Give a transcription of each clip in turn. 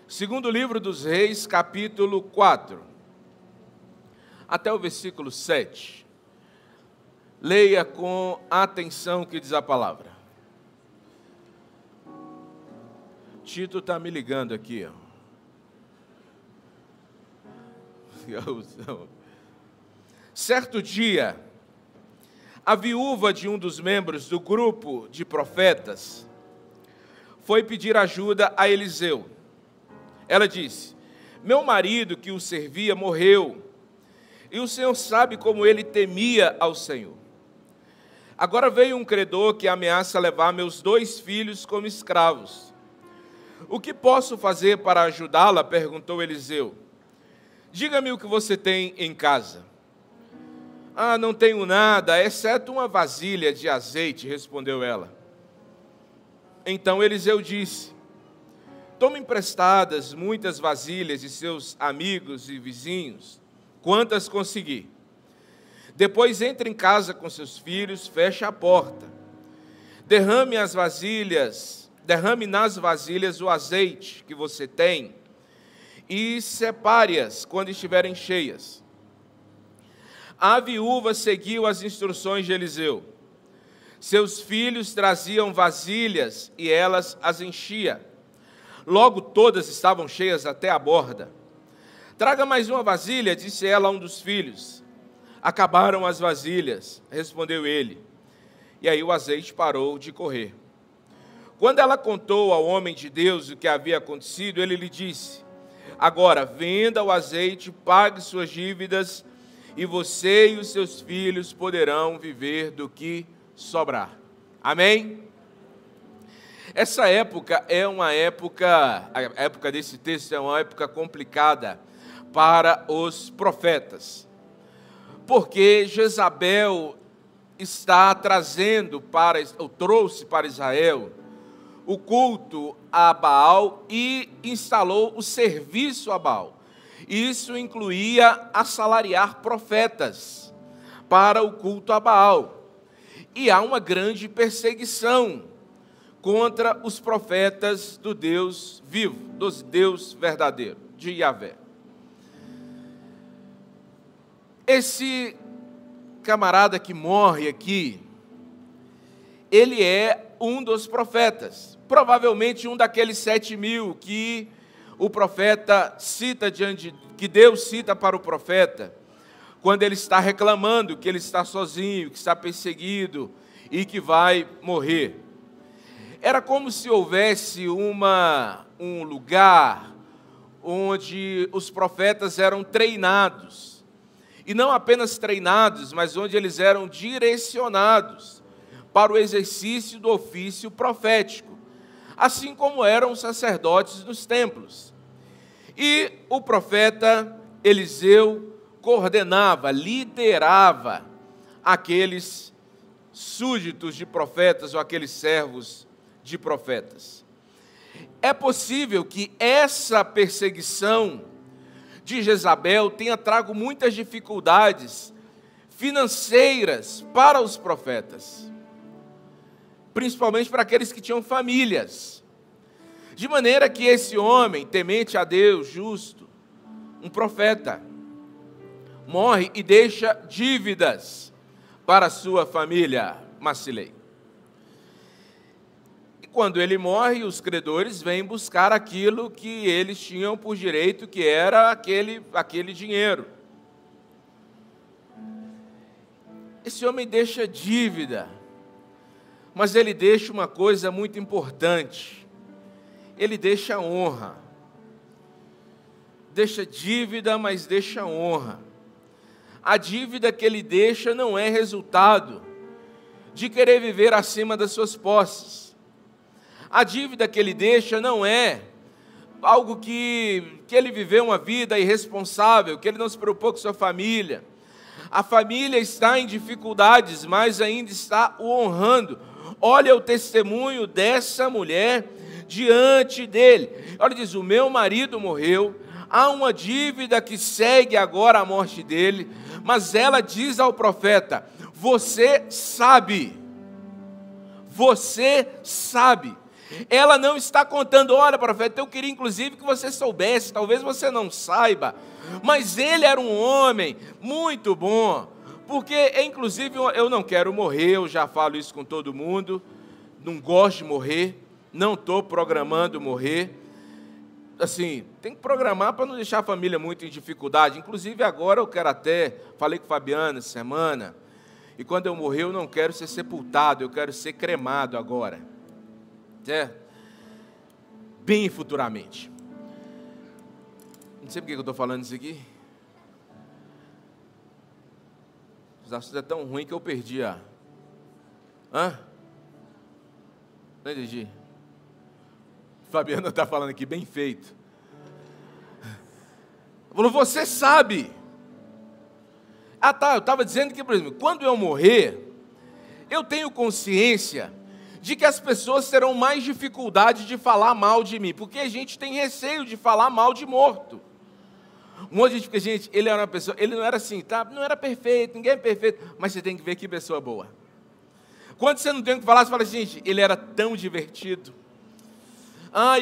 Segundo livro dos Reis, capítulo 4, até o versículo 7. Leia com atenção o que diz a palavra. Tito está me ligando aqui, ó. Certo dia, a viúva de um dos membros do grupo de profetas foi pedir ajuda a Eliseu. Ela disse: meu marido que o servia morreu, e o Senhor sabe como ele temia ao Senhor. Agora veio um credor que ameaça levar meus 2 filhos como escravos. O que posso fazer para ajudá-la? Perguntou Eliseu. Diga-me o que você tem em casa. Ah, não tenho nada, exceto uma vasilha de azeite, respondeu ela. Então Eliseu disse: tome emprestadas muitas vasilhas de seus amigos e vizinhos, quantas conseguir. Depois entre em casa com seus filhos, feche a porta. Derrame nas vasilhas o azeite que você tem e separe-as quando estiverem cheias. A viúva seguiu as instruções de Eliseu. Seus filhos traziam vasilhas e elas as enchia. Logo todas estavam cheias até a borda. Traga mais uma vasilha, disse ela a um dos filhos. Acabaram as vasilhas, respondeu ele. E aí o azeite parou de correr. Quando ela contou ao homem de Deus o que havia acontecido, ele lhe disse: agora venda o azeite, pague suas dívidas, e você e os seus filhos poderão viver do que sobrar. Amém? Essa época é uma época, a época desse texto é uma época complicada para os profetas, porque Jezabel está trouxe para Israel o culto a Baal e instalou o serviço a Baal. Isso incluía assalariar profetas para o culto a Baal. E há uma grande perseguição contra os profetas do Deus vivo, do Deus verdadeiro, de Yahvé. Esse camarada que morre aqui, ele é um dos profetas, provavelmente um daqueles 7.000 que o profeta cita que Deus cita para o profeta, quando ele está reclamando que ele está sozinho, que está perseguido e que vai morrer. Era como se houvesse um lugar onde os profetas eram treinados, e não apenas treinados, mas onde eles eram direcionados para o exercício do ofício profético, assim como eram os sacerdotes dos templos. E o profeta Eliseu coordenava, liderava aqueles súditos de profetas ou aqueles servos de profetas. É possível que essa perseguição de Jezabel tenha trago muitas dificuldades financeiras para os profetas, principalmente para aqueles que tinham famílias. De maneira que esse homem, temente a Deus, justo, um profeta, morre e deixa dívidas para a sua família, Macilei. E quando ele morre, os credores vêm buscar aquilo que eles tinham por direito, que era aquele dinheiro. Esse homem deixa dívida, mas ele deixa uma coisa muito importante. Ele deixa honra. Deixa dívida, mas deixa honra. A dívida que ele deixa não é resultado de querer viver acima das suas posses. A dívida que ele deixa não é algo que ele viveu uma vida irresponsável, que ele não se preocupou com sua família. A família está em dificuldades, mas ainda está o honrando. Olha o testemunho dessa mulher diante dele. Olha, diz: o meu marido morreu, há uma dívida que segue agora a morte dele, mas ela diz ao profeta: você sabe, Ela não está contando, olha, profeta, eu queria inclusive que você soubesse, talvez você não saiba, mas ele era um homem muito bom, porque inclusive eu não quero morrer, eu já falo isso com todo mundo, não gosto de morrer, não estou programando morrer. Assim, tem que programar para não deixar a família muito em dificuldade. Inclusive agora eu quero até, falei com Fabiana essa semana, e quando eu morrer eu não quero ser sepultado, eu quero ser cremado agora. Bem futuramente. Não sei por que eu estou falando isso aqui. Os assuntos é tão ruim que eu perdi a... Não entendi. Fabiana está falando aqui, bem feito. Falou, você sabe. Eu estava dizendo que, por exemplo, quando eu morrer, eu tenho consciência de que as pessoas terão mais dificuldade de falar mal de mim, porque a gente tem receio de falar mal de morto. Um monte de gente fica, gente, ele era uma pessoa, ele não era assim, tá? Não era perfeito, ninguém é perfeito, mas você tem que ver que pessoa boa. Quando você não tem o que falar, você fala assim, gente, ele era tão divertido.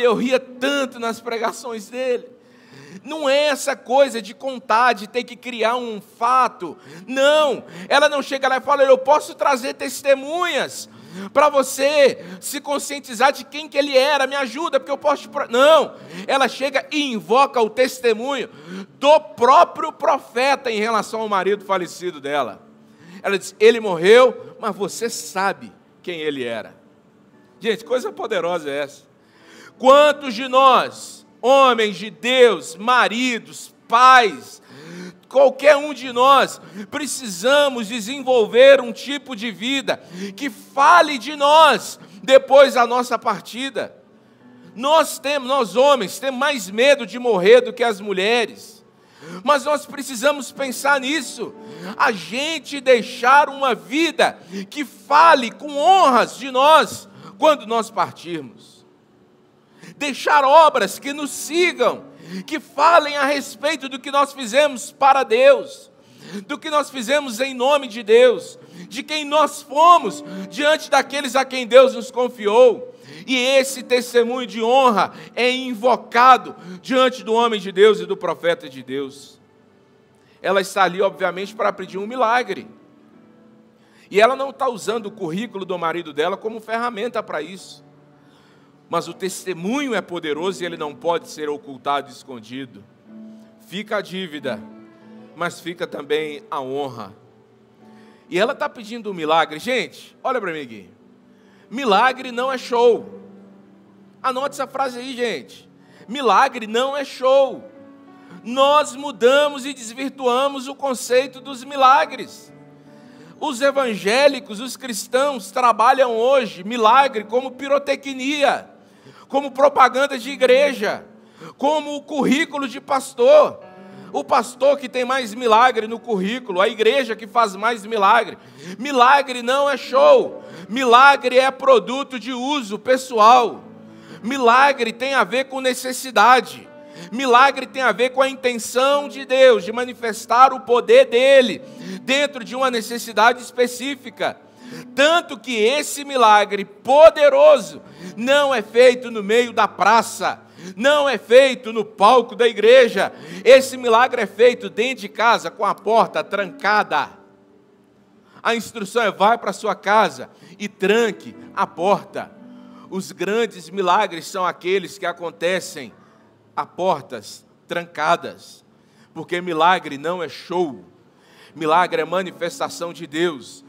Eu ria tanto nas pregações dele. Não é essa coisa de contar, de ter que criar um fato. Não, ela não chega lá e fala, eu posso trazer testemunhas para você se conscientizar de quem que ele era, me ajuda, porque eu posso... Não, ela chega e invoca o testemunho do próprio profeta em relação ao marido falecido dela. Ela diz, ele morreu, mas você sabe quem ele era. Gente, coisa poderosa é essa. Quantos de nós, homens de Deus, maridos, pais, qualquer um de nós, precisamos desenvolver um tipo de vida que fale de nós depois da nossa partida. Nós homens, temos mais medo de morrer do que as mulheres, mas nós precisamos pensar nisso, a gente deixar uma vida que fale com honras de nós quando nós partirmos. Deixar obras que nos sigam, que falem a respeito do que nós fizemos para Deus, do que nós fizemos em nome de Deus, de quem nós fomos diante daqueles a quem Deus nos confiou. E esse testemunho de honra é invocado diante do homem de Deus e do profeta de Deus. Ela está ali, obviamente, para pedir um milagre. E ela não está usando o currículo do marido dela como ferramenta para isso. Mas o testemunho é poderoso e ele não pode ser ocultado e escondido. Fica a dívida, mas fica também a honra. E ela está pedindo um milagre. Gente, olha para mim aqui. Milagre não é show. Anote essa frase aí, gente. Milagre não é show. Nós mudamos e desvirtuamos o conceito dos milagres. Os evangélicos, os cristãos, trabalham hoje milagre como pirotecnia, como propaganda de igreja, como o currículo de pastor. O pastor que tem mais milagre no currículo, a igreja que faz mais milagre. Milagre não é show, milagre é produto de uso pessoal. Milagre tem a ver com necessidade. Milagre tem a ver com a intenção de Deus, de manifestar o poder dele, dentro de uma necessidade específica. Tanto que esse milagre poderoso não é feito no meio da praça, não é feito no palco da igreja. Esse milagre é feito dentro de casa, com a porta trancada. A instrução é: vai para sua casa e tranque a porta. Os grandes milagres são aqueles que acontecem a portas trancadas, porque milagre não é show, milagre é manifestação de Deus,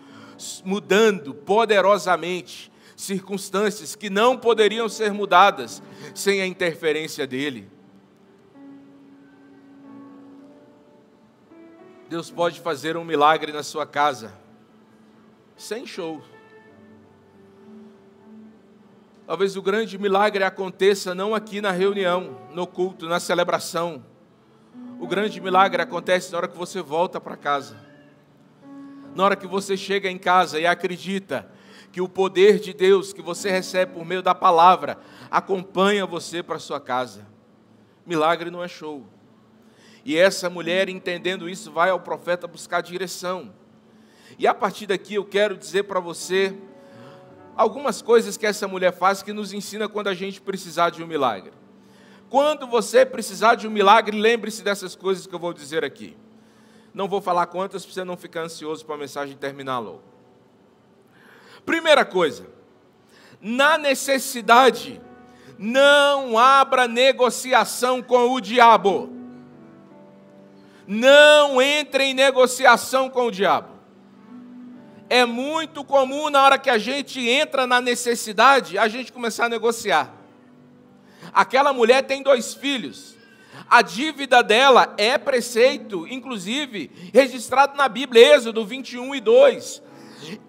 mudando poderosamente circunstâncias que não poderiam ser mudadas sem a interferência dele. Deus pode fazer um milagre na sua casa, sem show. Talvez o grande milagre aconteça não aqui na reunião, no culto, na celebração. O grande milagre acontece na hora que você volta para casa. Na hora que você chega em casa e acredita que o poder de Deus que você recebe por meio da palavra acompanha você para sua casa. Milagre não é show. E essa mulher, entendendo isso, vai ao profeta buscar direção. E a partir daqui eu quero dizer para você algumas coisas que essa mulher faz que nos ensina quando a gente precisar de um milagre. Quando você precisar de um milagre, lembre-se dessas coisas que eu vou dizer aqui. Não vou falar quantas, para você não ficar ansioso para a mensagem terminar logo. Primeira coisa, na necessidade, não abra negociação com o diabo. Não entre em negociação com o diabo. É muito comum na hora que a gente entra na necessidade, a gente começar a negociar. Aquela mulher tem 2 filhos. A dívida dela é preceito, inclusive, registrado na Bíblia, Êxodo 21:2.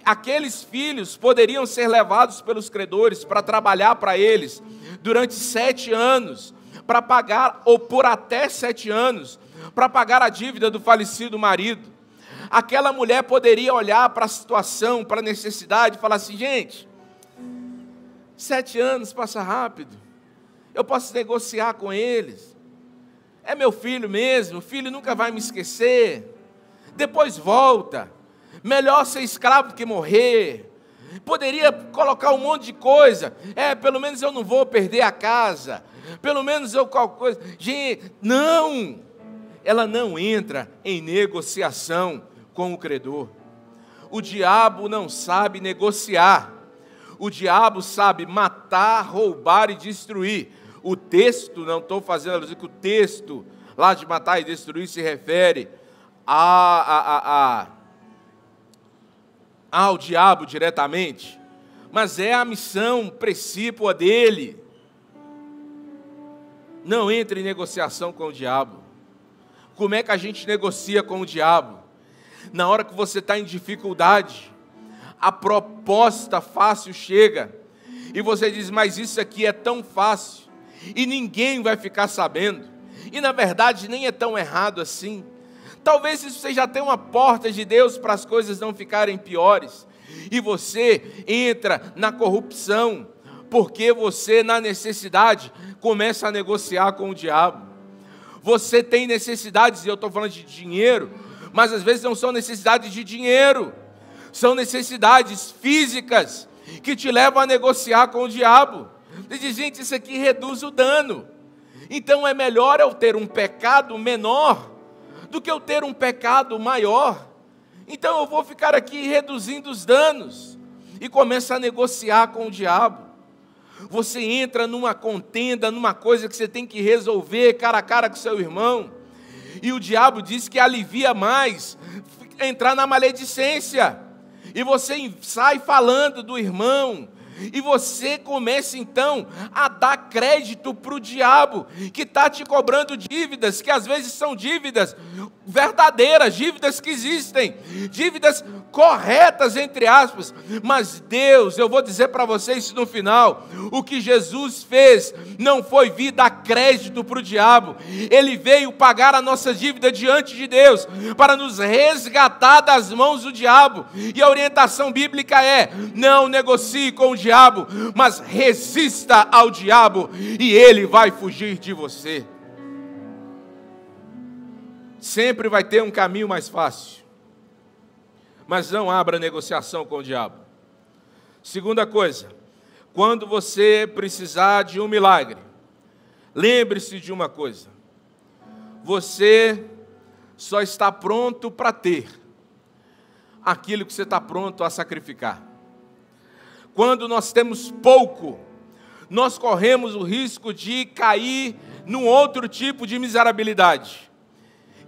Aqueles filhos poderiam ser levados pelos credores para trabalhar para eles durante 7 anos, para pagar, ou por até 7 anos, para pagar a dívida do falecido marido. Aquela mulher poderia olhar para a situação, para a necessidade, e falar assim: gente, 7 anos passa rápido, eu posso negociar com eles, é meu filho mesmo, o filho nunca vai me esquecer, depois volta, melhor ser escravo do que morrer. Poderia colocar um monte de coisa, pelo menos eu não vou perder a casa, pelo menos eu qualquer coisa. Gente, não, ela não entra em negociação com o credor. O diabo não sabe negociar, o diabo sabe matar, roubar e destruir. O texto, não estou fazendo alusão que o texto lá de matar e destruir se refere ao diabo diretamente, mas é a missão precípua dele. Não entre em negociação com o diabo. Como é que a gente negocia com o diabo? Na hora que você está em dificuldade, a proposta fácil chega, e você diz: mas isso aqui é tão fácil, e ninguém vai ficar sabendo, e na verdade nem é tão errado assim. Talvez você já tenha uma porta de Deus para as coisas não ficarem piores, e você entra na corrupção, porque você, na necessidade, começa a negociar com o diabo. Você tem necessidades, e eu estou falando de dinheiro, mas às vezes não são necessidades de dinheiro, são necessidades físicas que te levam a negociar com o diabo. Você diz: gente, isso aqui reduz o dano, então é melhor eu ter um pecado menor do que eu ter um pecado maior. Então eu vou ficar aqui reduzindo os danos, e começa a negociar com o diabo. Você entra numa contenda, numa coisa que você tem que resolver cara a cara com seu irmão, e o diabo diz que alivia mais entrar na maledicência, e você sai falando do irmão, e você começa então a dar crédito para o diabo, que está te cobrando dívidas, que às vezes são dívidas verdadeiras, dívidas que existem, dívidas corretas, entre aspas, mas Deus, eu vou dizer para vocês no final, o que Jesus fez não foi vir dar crédito para o diabo, Ele veio pagar a nossa dívida diante de Deus, para nos resgatar das mãos do diabo, e a orientação bíblica é: não negocie com o diabo, mas resista ao diabo, e ele vai fugir de você. Sempre vai ter um caminho mais fácil, mas não abra negociação com o diabo. Segunda coisa, quando você precisar de um milagre, lembre-se de uma coisa: você só está pronto para ter aquilo que você está pronto a sacrificar. Quando nós temos pouco, nós corremos o risco de cair num outro tipo de miserabilidade,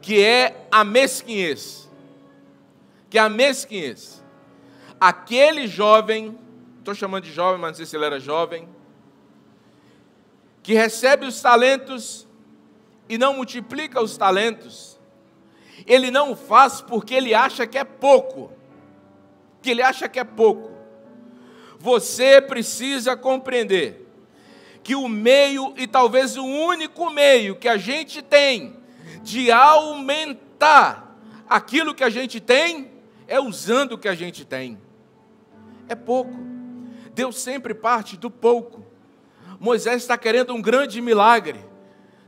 que é a mesquinhez. Aquele jovem, estou chamando de jovem, mas não sei se ele era jovem, que recebe os talentos e não multiplica os talentos, ele não o faz porque ele acha que é pouco, Você precisa compreender que o meio, e talvez o único meio que a gente tem de aumentar aquilo que a gente tem, é usando o que a gente tem. É pouco. Deus sempre parte do pouco. Moisés está querendo um grande milagre.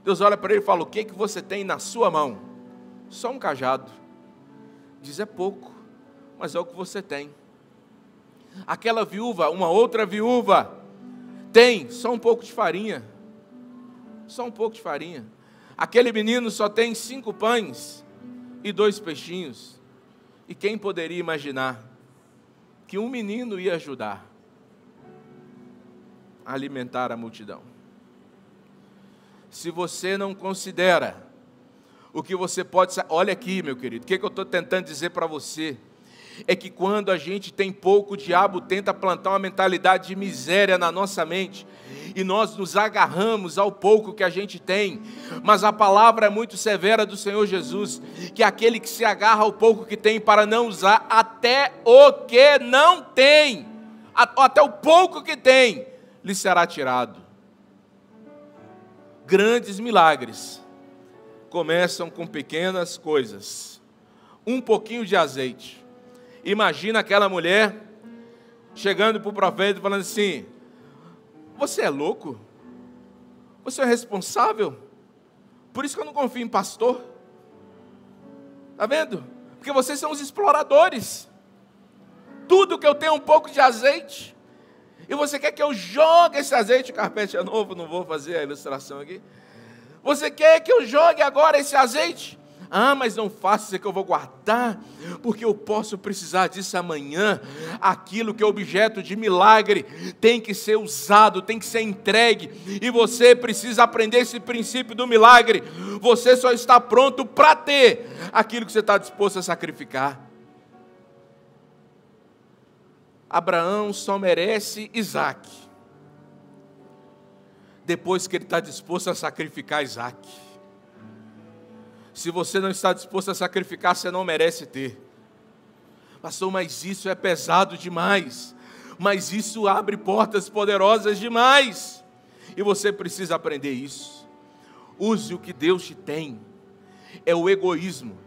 Deus olha para ele e fala: o que você tem na sua mão? Só um cajado. Diz: é pouco, mas é o que você tem. Aquela viúva, uma outra viúva, tem só um pouco de farinha. Só um pouco de farinha. Aquele menino só tem 5 pães e 2 peixinhos. E quem poderia imaginar que um menino ia ajudar a alimentar a multidão? Se você não considera o que você pode... Olha aqui, meu querido, o que eu estou tentando dizer para você é que quando a gente tem pouco, o diabo tenta plantar uma mentalidade de miséria na nossa mente, e nós nos agarramos ao pouco que a gente tem. Mas a palavra é muito severa do Senhor Jesus, que aquele que se agarra ao pouco que tem para não usar até o que não tem, até o pouco que tem, lhe será tirado. Grandes milagres começam com pequenas coisas. Um pouquinho de azeite. Imagina aquela mulher chegando para o profeta e falando assim: você é louco? Você é responsável? Por isso que eu não confio em pastor. Está vendo? Porque vocês são os exploradores. Tudo que eu tenho é um pouco de azeite. E você quer que eu jogue esse azeite? O carpete é novo, não vou fazer a ilustração aqui. Você quer que eu jogue agora esse azeite? Ah, mas não faça isso, que eu vou guardar, porque eu posso precisar disso amanhã. Aquilo que é objeto de milagre tem que ser usado, tem que ser entregue, e você precisa aprender esse princípio do milagre. Você só está pronto para ter aquilo que você está disposto a sacrificar. Abraão só merece Isaac depois que ele está disposto a sacrificar Isaac. Se você não está disposto a sacrificar, você não merece ter. Pastor, mas isso é pesado demais. Mas isso abre portas poderosas demais. E você precisa aprender isso. Use o que Deus te tem. É o egoísmo,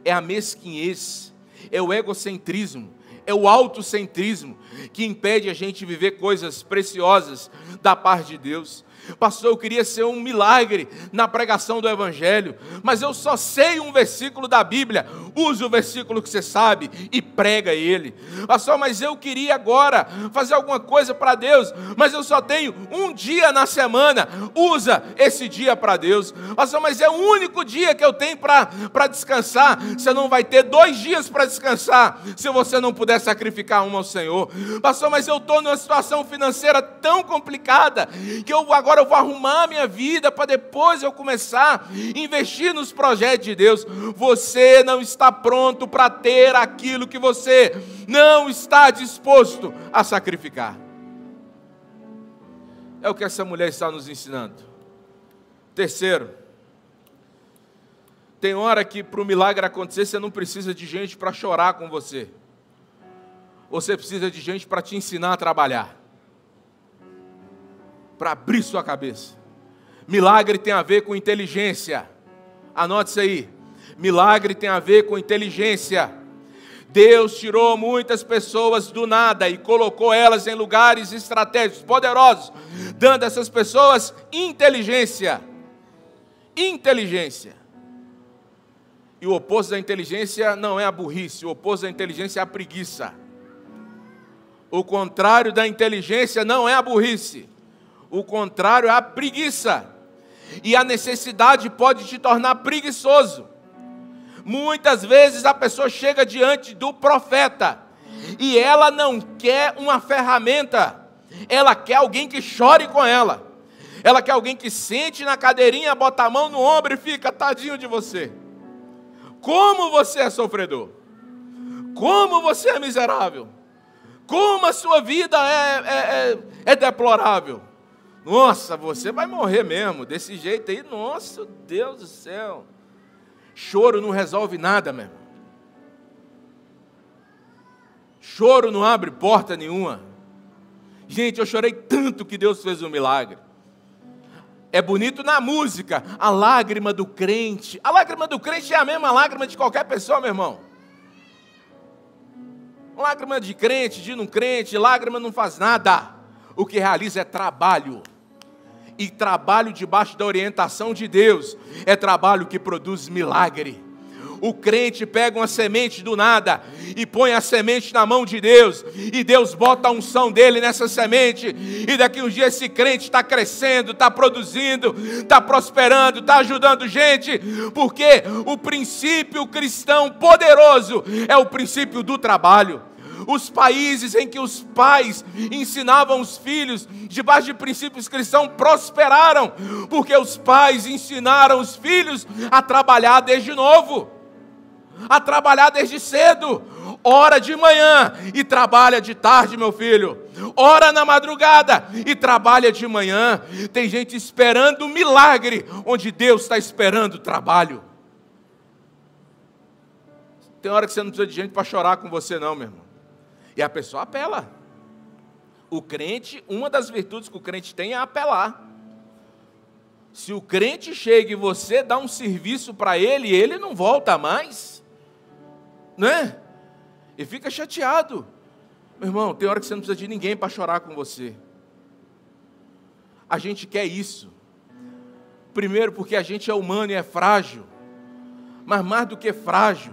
é a mesquinhez, é o egocentrismo, é o autocentrismo que impede a gente viver coisas preciosas da parte de Deus. Pastor, eu queria ser um milagre na pregação do Evangelho, mas eu só sei um versículo da Bíblia. Use o versículo que você sabe e prega ele. Pastor, mas eu queria agora fazer alguma coisa para Deus, mas eu só tenho um dia na semana. Usa esse dia para Deus. Pastor, mas é o único dia que eu tenho para descansar. Você não vai ter 2 dias para descansar se você não puder sacrificar um ao Senhor. Pastor, mas eu estou numa situação financeira tão complicada que agora eu vou arrumar a minha vida para depois eu começar a investir nos projetos de Deus. Você não está pronto para ter aquilo que você não está disposto a sacrificar. É o que essa mulher está nos ensinando. Terceiro, tem hora que para o milagre acontecer você não precisa de gente para chorar com você. Você precisa de gente para te ensinar a trabalhar, para abrir sua cabeça. Milagre tem a ver com inteligência. Anote isso aí. Milagre tem a ver com inteligência. Deus tirou muitas pessoas do nada e colocou elas em lugares estratégicos, poderosos, dando a essas pessoas inteligência. Inteligência. E o oposto da inteligência não é a burrice, o oposto da inteligência é a preguiça. O contrário da inteligência não é a burrice. O contrário é a preguiça. E a necessidade pode te tornar preguiçoso. Muitas vezes a pessoa chega diante do profeta e ela não quer uma ferramenta. Ela quer alguém que chore com ela. Ela quer alguém que sente na cadeirinha, bota a mão no ombro e fica: tadinho de você. Como você é sofredor. Como você é miserável. Como a sua vida é deplorável. Nossa, você vai morrer mesmo, desse jeito aí. Nossa, Deus do céu. Choro não resolve nada, meu irmão. Choro não abre porta nenhuma. Gente, eu chorei tanto que Deus fez um milagre. É bonito na música, a lágrima do crente. A lágrima do crente é a mesma lágrima de qualquer pessoa, meu irmão. Lágrima de crente, de não crente, lágrima não faz nada. O que realiza é trabalho. E trabalho debaixo da orientação de Deus é trabalho que produz milagre. O crente pega uma semente do nada e põe a semente na mão de Deus, e Deus bota a unção dele nessa semente, e daqui uns dias esse crente está crescendo, está produzindo, está prosperando, está ajudando gente, porque o princípio cristão poderoso é o princípio do trabalho. Os países em que os pais ensinavam os filhos debaixo de princípios cristãos prosperaram, porque os pais ensinaram os filhos a trabalhar desde novo, a trabalhar desde cedo. Ora de manhã e trabalha de tarde, meu filho. Ora na madrugada e trabalha de manhã. Tem gente esperando um milagre, onde Deus está esperando trabalho. Tem hora que você não precisa de gente para chorar com você não, meu irmão. E a pessoa apela. O crente, uma das virtudes que o crente tem é apelar. Se o crente chega e você dá um serviço para ele, ele não volta mais, né? E fica chateado. Meu irmão, tem hora que você não precisa de ninguém para chorar com você. A gente quer isso. Primeiro porque a gente é humano e é frágil. Mas mais do que frágil,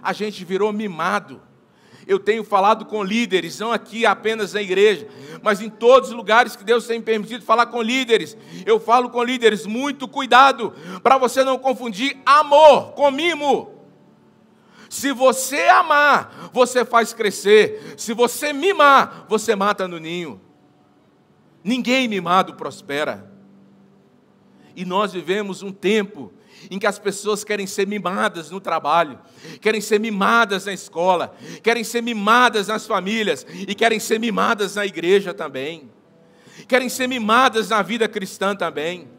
a gente virou mimado. Eu tenho falado com líderes, não aqui apenas na igreja, mas em todos os lugares que Deus tem permitido falar com líderes. Eu falo com líderes, muito cuidado, para você não confundir amor com mimo. Se você amar, você faz crescer. Se você mimar, você mata no ninho. Ninguém mimado prospera. E nós vivemos um tempo em que as pessoas querem ser mimadas no trabalho, querem ser mimadas na escola, querem ser mimadas nas famílias e querem ser mimadas na igreja também. Querem ser mimadas na vida cristã também.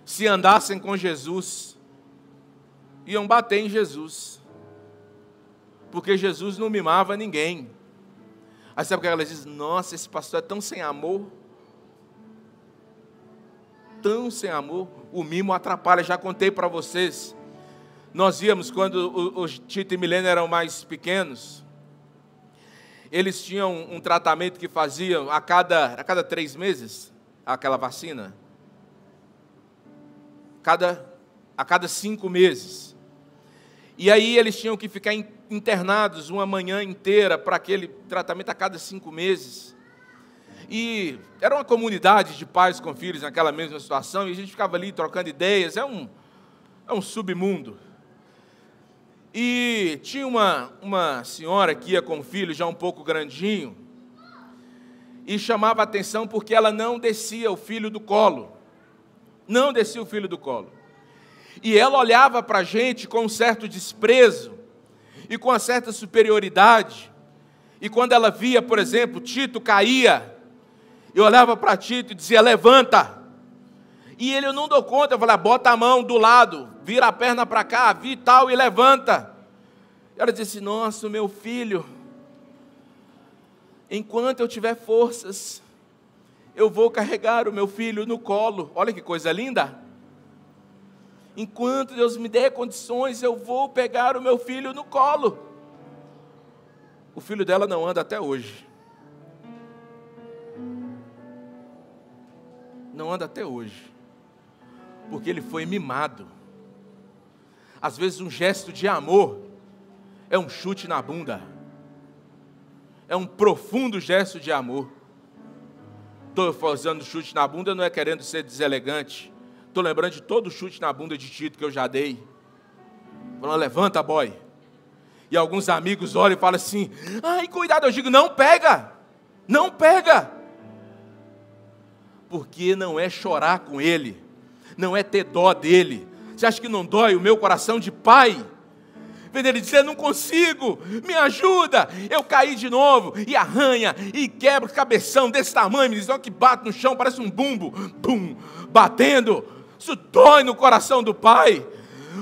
Se andassem com Jesus, iam bater em Jesus, porque Jesus não mimava ninguém. Aí sabe o que ela diz? Nossa, esse pastor é tão sem amor. Tão sem amor. O mimo atrapalha, já contei para vocês. Nós íamos, quando o Tito e Milena eram mais pequenos, eles tinham um tratamento que faziam a cada 3 meses, aquela vacina. A cada 5 meses. E aí eles tinham que ficar internados uma manhã inteira para aquele tratamento a cada 5 meses. E era uma comunidade de pais com filhos naquela mesma situação, e a gente ficava ali trocando ideias, é um submundo. E tinha uma senhora que ia com o filho já um pouco grandinho, e chamava a atenção porque ela não descia o filho do colo. Não descia o filho do colo. E ela olhava para a gente com um certo desprezo, e com uma certa superioridade. E quando ela via, por exemplo, Tito caía, eu olhava para Tito e dizia, levanta. E ele, eu não dou conta, eu falava, bota a mão do lado, vira a perna para cá, vi tal, e levanta. E ela disse, nossa, meu filho, enquanto eu tiver forças, eu vou carregar o meu filho no colo. Olha que coisa linda. Enquanto Deus me der condições, eu vou pegar o meu filho no colo. O filho dela não anda até hoje. Não anda até hoje, porque ele foi mimado. Às vezes um gesto de amor é um chute na bunda, é um profundo gesto de amor. Estou fazendo chute na bunda, não é querendo ser deselegante, estou lembrando de todo o chute na bunda de Tito que eu já dei, falando, levanta boy, e alguns amigos olham e falam assim, ai cuidado, eu digo, não pega, não pega, porque não é chorar com ele, não é ter dó dele. Você acha que não dói o meu coração de pai? Vendo ele dizer, não consigo, me ajuda, eu caí de novo, e arranha, e quebra o cabeção desse tamanho, me diz, olha que bate no chão, parece um bumbo, bum, batendo, isso dói no coração do pai.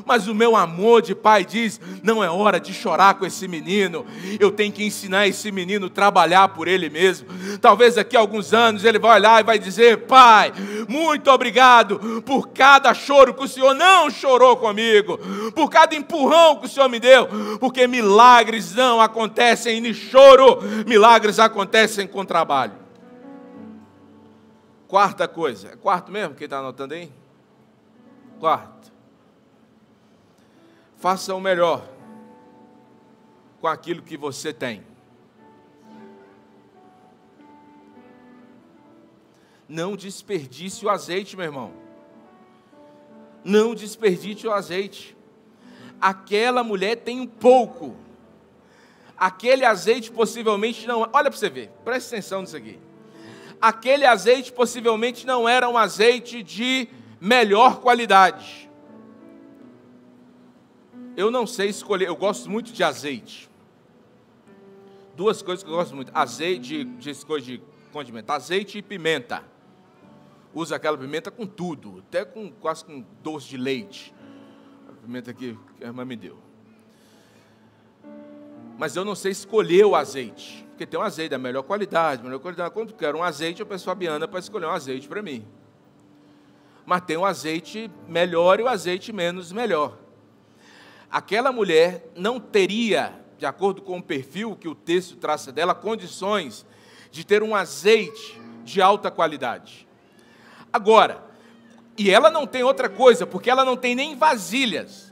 Mas o meu amor de pai diz, não é hora de chorar com esse menino, eu tenho que ensinar esse menino a trabalhar por ele mesmo. Talvez daqui a alguns anos ele vai olhar e vai dizer, pai, muito obrigado por cada choro que o Senhor não chorou comigo, por cada empurrão que o Senhor me deu, porque milagres não acontecem em choro, milagres acontecem com trabalho. Quarta coisa, é quarto mesmo, quem está anotando aí? Quarto. Faça o melhor com aquilo que você tem. Não desperdice o azeite, meu irmão. Não desperdice o azeite. Aquela mulher tem um pouco. Aquele azeite possivelmente não... Olha para você ver, presta atenção nisso aqui. Aquele azeite possivelmente não era um azeite de melhor qualidade. Eu não sei escolher, eu gosto muito de azeite. Duas coisas que eu gosto muito, azeite de condimento, azeite e pimenta. Usa aquela pimenta com tudo, até quase com doce de leite. A pimenta que a irmã me deu. Mas eu não sei escolher o azeite, porque tem um azeite da melhor qualidade. Quando eu quero um azeite, eu peço a Fabiana para escolher um azeite para mim. Mas tem o azeite melhor e o azeite menos melhor. Aquela mulher não teria, de acordo com o perfil que o texto traça dela, condições de ter um azeite de alta qualidade. Agora, e ela não tem outra coisa, porque ela não tem nem vasilhas.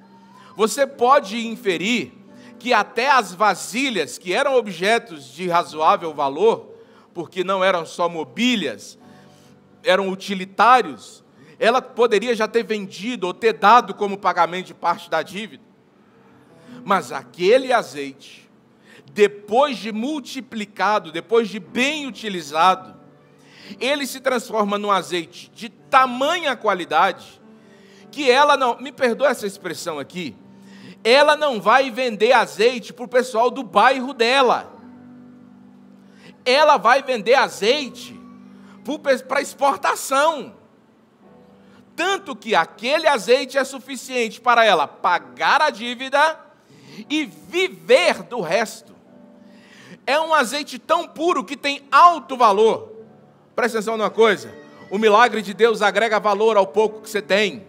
Você pode inferir que até as vasilhas, que eram objetos de razoável valor, porque não eram só mobílias, eram utilitários, ela poderia já ter vendido ou ter dado como pagamento de parte da dívida. Mas aquele azeite, depois de multiplicado, depois de bem utilizado, ele se transforma num azeite de tamanha qualidade, que ela não, me perdoa essa expressão aqui, ela não vai vender azeite para o pessoal do bairro dela. Ela vai vender azeite para exportação. Tanto que aquele azeite é suficiente para ela pagar a dívida e viver do resto. É um azeite tão puro que tem alto valor. Presta atenção numa coisa. O milagre de Deus agrega valor ao pouco que você tem.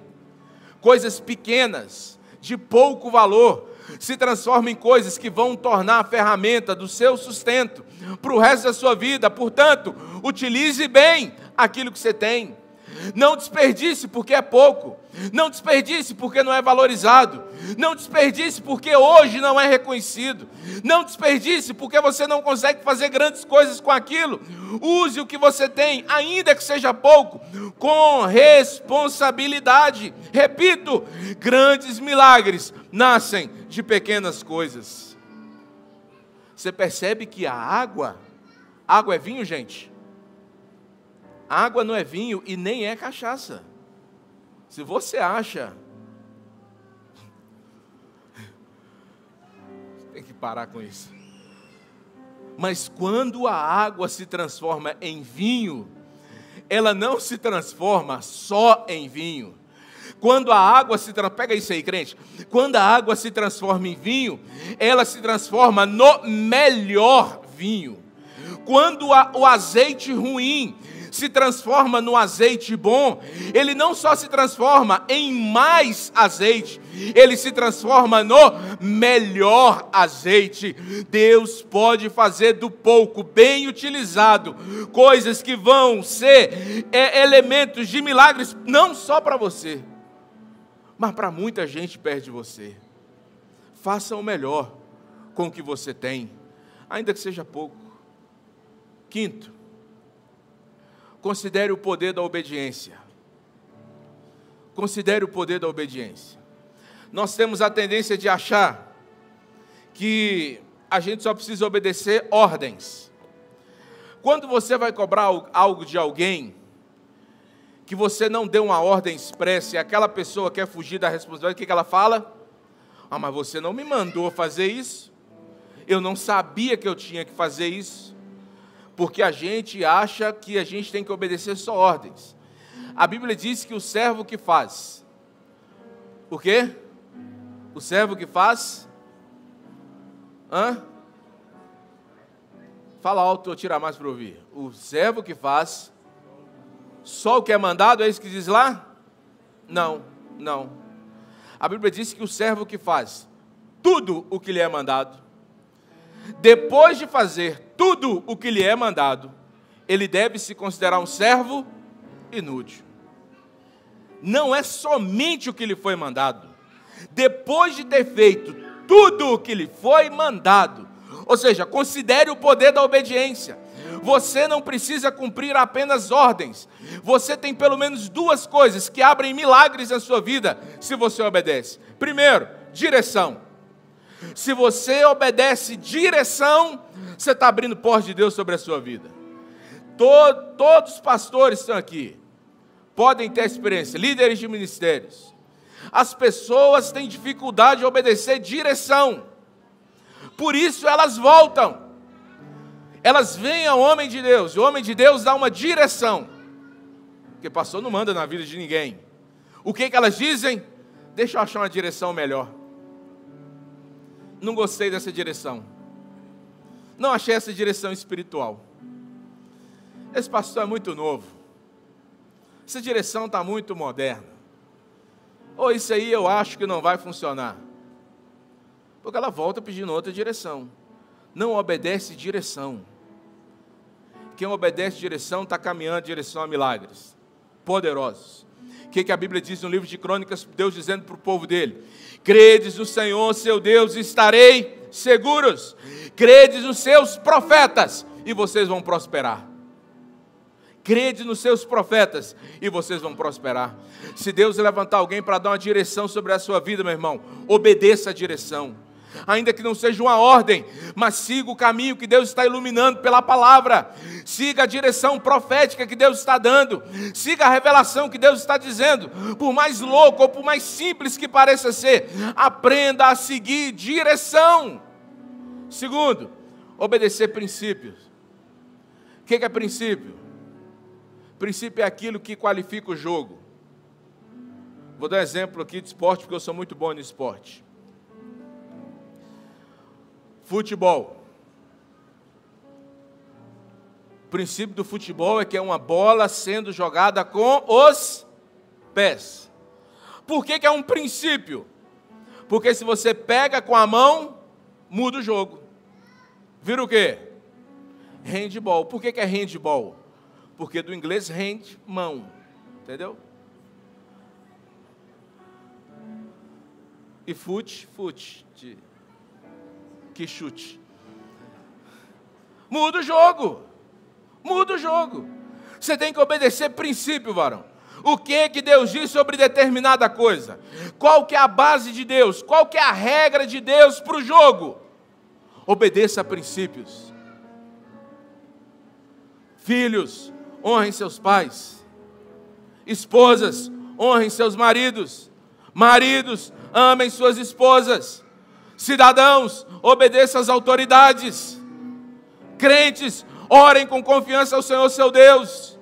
Coisas pequenas, de pouco valor, se transformam em coisas que vão tornar a ferramenta do seu sustento para o resto da sua vida. Portanto, utilize bem aquilo que você tem. Não desperdice porque é pouco. Não desperdice porque não é valorizado. Não desperdice porque hoje não é reconhecido. Não desperdice porque você não consegue fazer grandes coisas com aquilo. Use o que você tem, ainda que seja pouco, com responsabilidade. Repito, grandes milagres nascem de pequenas coisas. Você percebe que a água é vinho, gente? Água não é vinho e nem é cachaça. Se você acha, tem que parar com isso. Mas quando a água se transforma em vinho, ela não se transforma só em vinho. Quando a água se transforma, pega isso aí, crente. Quando a água se transforma em vinho, ela se transforma no melhor vinho. Quando o azeite ruim se transforma no azeite bom, ele não só se transforma em mais azeite, ele se transforma no melhor azeite. Deus pode fazer do pouco, bem utilizado, coisas que vão ser elementos de milagres, não só para você, mas para muita gente perto de você. Faça o melhor com o que você tem, ainda que seja pouco. Quinto, considere o poder da obediência. Considere o poder da obediência. Nós temos a tendência de achar que a gente só precisa obedecer ordens. Quando você vai cobrar algo de alguém, que você não deu uma ordem expressa e aquela pessoa quer fugir da responsabilidade, o que ela fala? Ah, mas você não me mandou fazer isso. Eu não sabia que eu tinha que fazer isso. Porque a gente acha que a gente tem que obedecer só ordens. A Bíblia diz que o servo que faz... O quê? O servo que faz... Fala alto ou tira mais para ouvir. O servo que faz... Só o que é mandado, é isso que diz lá? Não. A Bíblia diz que o servo que faz tudo o que lhe é mandado, depois de fazer tudo o que lhe é mandado, ele deve se considerar um servo inútil. Não é somente o que lhe foi mandado. Depois de ter feito tudo o que lhe foi mandado. Ou seja, considere o poder da obediência. Você não precisa cumprir apenas ordens. Você tem pelo menos duas coisas que abrem milagres na sua vida se você obedece. Primeiro, direção. Se você obedece direção, você está abrindo porta de Deus sobre a sua vida. Todos os pastores estão aqui, podem ter experiência, líderes de ministérios. As pessoas têm dificuldade de obedecer direção, por isso elas voltam. Elas veem ao homem de Deus, e o homem de Deus dá uma direção, porque pastor não manda na vida de ninguém. O que elas dizem? Deixa eu achar uma direção melhor. Não gostei dessa direção, não achei essa direção espiritual. Esse pastor é muito novo, essa direção está muito moderna, ou isso aí eu acho que não vai funcionar, porque ela volta pedindo outra direção. Não obedece direção. Quem obedece direção está caminhando em direção a milagres poderosos. O que a Bíblia diz no livro de Crônicas? Deus dizendo para o povo dele: credes no Senhor seu Deus e estarei seguros. Credes nos seus profetas e vocês vão prosperar. Crede nos seus profetas e vocês vão prosperar. Se Deus levantar alguém para dar uma direção sobre a sua vida, meu irmão, obedeça a direção. Ainda que não seja uma ordem, mas siga o caminho que Deus está iluminando pela palavra. Siga a direção profética que Deus está dando. Siga a revelação que Deus está dizendo. Por mais louco ou por mais simples que pareça ser, aprenda a seguir direção. Segundo, obedecer princípios. O que é princípio? Princípio é aquilo que qualifica o jogo. Vou dar um exemplo aqui de esporte, porque eu sou muito bom no esporte. Futebol. O princípio do futebol é que é uma bola sendo jogada com os pés. Por que é um princípio? Porque se você pega com a mão, muda o jogo. Vira o quê? Handball. Por que é handball? Porque do inglês hand, mão. Entendeu? E fute, que chute. Muda o jogo. Muda o jogo. Você tem que obedecer princípio, varão. O que Deus diz sobre determinada coisa? Qual que é a base de Deus? Qual que é a regra de Deus para o jogo? Obedeça a princípios. Filhos, honrem seus pais. Esposas, honrem seus maridos. Maridos, amem suas esposas. Cidadãos, obedeçam às autoridades. Crentes, orem com confiança ao Senhor seu Deus.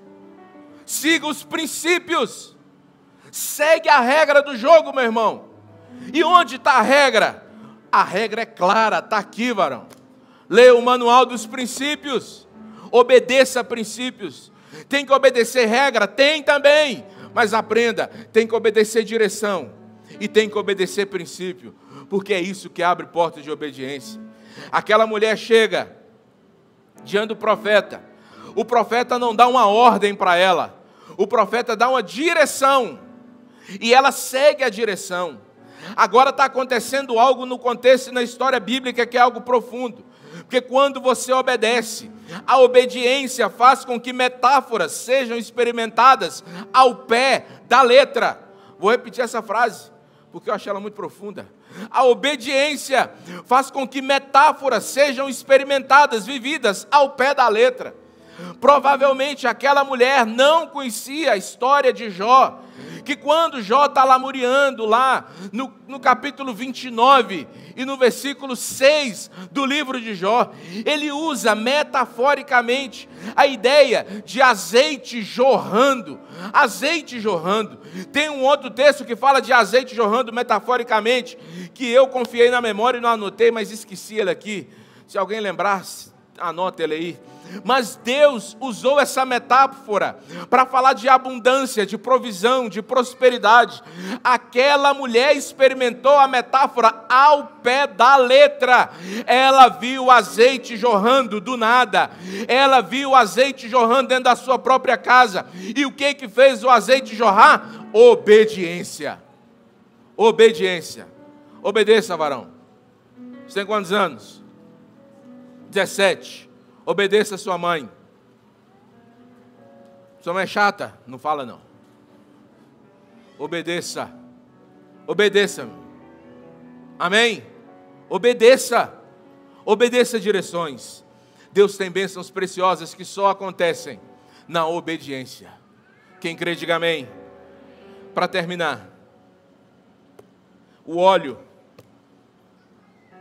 Siga os princípios. Segue a regra do jogo, meu irmão. E onde está a regra? A regra é clara, está aqui, varão. Leia o manual dos princípios. Obedeça a princípios. Tem que obedecer regra? Tem também. Mas aprenda, tem que obedecer direção. E tem que obedecer princípio. Porque é isso que abre portas de obediência. Aquela mulher chega diante do profeta. O profeta não dá uma ordem para ela. O profeta dá uma direção. E ela segue a direção. Agora está acontecendo algo no contexto e na história bíblica que é algo profundo. Porque quando você obedece, a obediência faz com que metáforas sejam experimentadas ao pé da letra. Vou repetir essa frase, porque eu achei ela muito profunda. A obediência faz com que metáforas sejam experimentadas, vividas ao pé da letra. Provavelmente aquela mulher não conhecia a história de Jó, que quando Jó está lamuriando lá no capítulo 29 e no versículo 6 do livro de Jó, ele usa metaforicamente a ideia de azeite jorrando. Azeite jorrando. Tem um outro texto que fala de azeite jorrando metaforicamente, que eu confiei na memória e não anotei, mas esqueci ele aqui. Se alguém lembrar, anota ele aí. Mas Deus usou essa metáfora para falar de abundância, de provisão, de prosperidade. Aquela mulher experimentou a metáfora ao pé da letra. Ela viu o azeite jorrando do nada. Ela viu o azeite jorrando dentro da sua própria casa. E o que fez o azeite jorrar? Obediência. Obediência. Obedeça, varão. Você tem quantos anos? 17. Obedeça a sua mãe. Sua mãe é chata? Não fala não. Obedeça. Obedeça. Amém? Obedeça. Obedeça direções. Deus tem bênçãos preciosas que só acontecem na obediência. Quem crê, diga amém. Para terminar, o óleo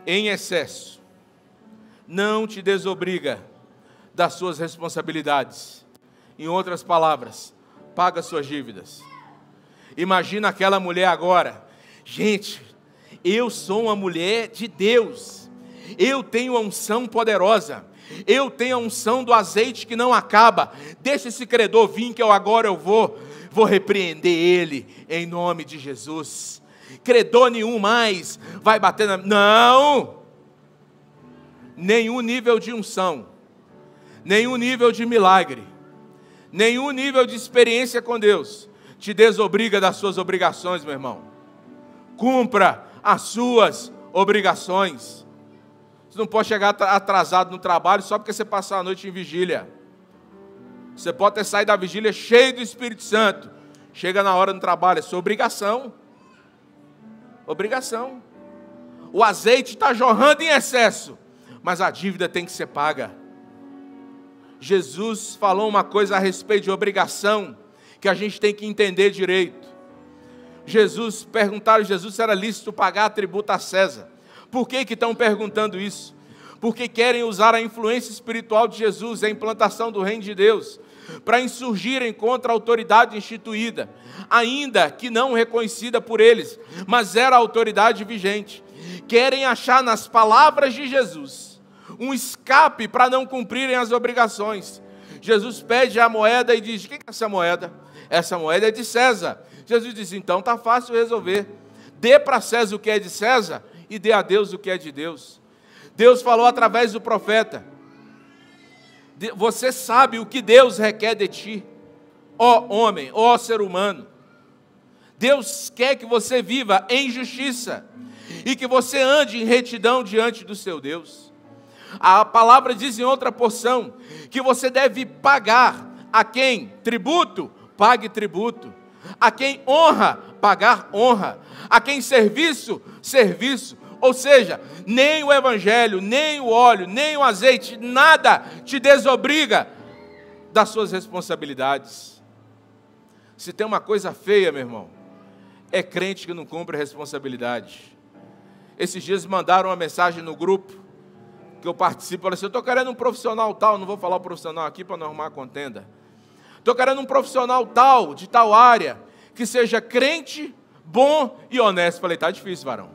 em excesso não te desobriga das suas responsabilidades. Em outras palavras, paga suas dívidas. Imagina aquela mulher agora. Gente, eu sou uma mulher de Deus. Eu tenho a unção poderosa. Eu tenho a unção do azeite que não acaba. Deixa esse credor vir que agora eu vou repreender ele em nome de Jesus. Credor nenhum mais vai bater na... Não! Nenhum nível de unção, nenhum nível de milagre, nenhum nível de experiência com Deus te desobriga das suas obrigações, meu irmão. Cumpra as suas obrigações. Você não pode chegar atrasado no trabalho só porque você passou a noite em vigília. Você pode ter saído da vigília cheio do Espírito Santo. Chega na hora do trabalho, é sua obrigação. Obrigação. O azeite está jorrando em excesso, mas a dívida tem que ser paga. Jesus falou uma coisa a respeito de obrigação, que a gente tem que entender direito. Perguntaram a Jesus se era lícito pagar tributo a César. Por que estão perguntando isso? Porque querem usar a influência espiritual de Jesus, a implantação do reino de Deus, para insurgirem contra a autoridade instituída, ainda que não reconhecida por eles, mas era a autoridade vigente. Querem achar nas palavras de Jesus um escape para não cumprirem as obrigações. Jesus pede a moeda e diz: de quem é essa moeda? Essa moeda é de César. Jesus diz: então está fácil resolver. Dê para César o que é de César e dê a Deus o que é de Deus. Deus falou através do profeta: você sabe o que Deus requer de ti, ó homem, ó ser humano. Deus quer que você viva em justiça e que você ande em retidão diante do seu Deus. A palavra diz em outra porção que você deve pagar a quem tributo, pague tributo. A quem honra, pagar honra. A quem serviço, serviço. Ou seja, nem o evangelho, nem o óleo, nem o azeite, nada te desobriga das suas responsabilidades. Se tem uma coisa feia, meu irmão, é crente que não cumpre a responsabilidade. Esses dias mandaram uma mensagem no grupo que eu participo, falaram assim: eu estou querendo um profissional tal, não vou falar o profissional aqui para não arrumar contenda. Estou querendo um profissional tal, de tal área, que seja crente, bom e honesto. Falei: está difícil, varão.